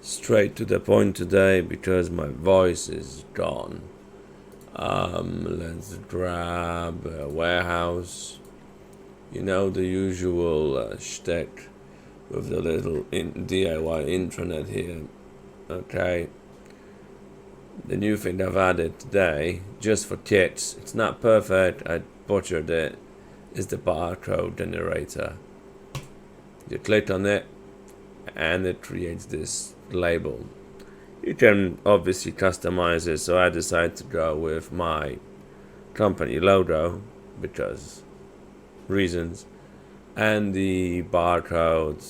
straight to the point today because my voice is gone. Let's grab a warehouse. You know, the usual shtick with the little DIY intranet here. Okay. The new thing I've added today, just for kids, it's not perfect, I butchered it, is the barcode generator. You click on it and it creates this label. You can obviously customize it, so I decided to go with my company logo because reasons, and the barcode,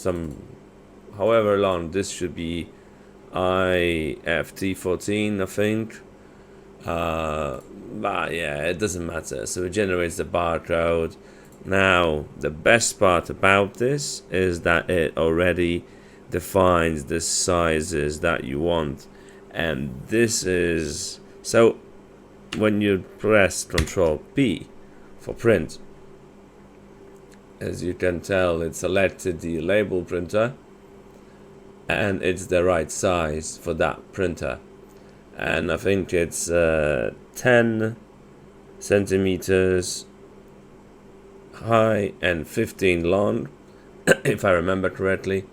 however long this should be, IFT14 I think, but yeah, it doesn't matter. So it generates the barcode. Now the best part about this is that it already defines the sizes that you want, and this is so when you press Ctrl P for print, as you can tell, it selected the label printer and it's the right size for that printer, and I think it's 10 centimeters high and 15 long if I remember correctly.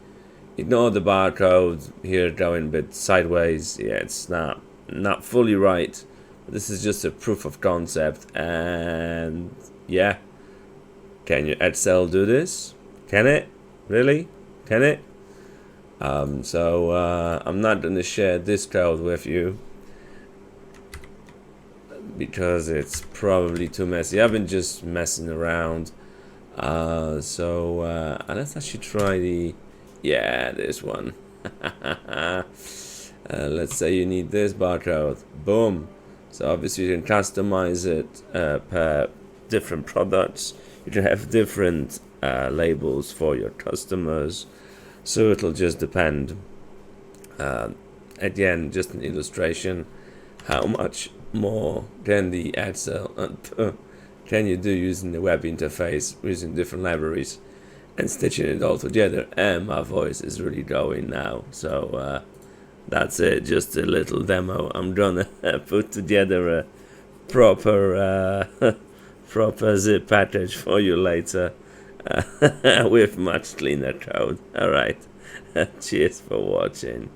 Ignore the barcode here going a bit sideways. Yeah, it's not fully right. This is just a proof of concept, and yeah, can your Excel do this? Can it? Really? Can it? So I'm not gonna share this code with you because it's probably too messy. I've been just messing around. So let's actually try this one. Let's say you need this barcode. Boom. So obviously you can customize it per different products. You can have different labels for your customers. So it'll just depend. Again, just an illustration. How much more can the Excel can you do using the web interface, using different libraries and stitching it all together? And my voice is really going now. So that's it, just a little demo. I'm gonna put together a proper proper zip package for you later with much cleaner code. Alright, cheers for watching.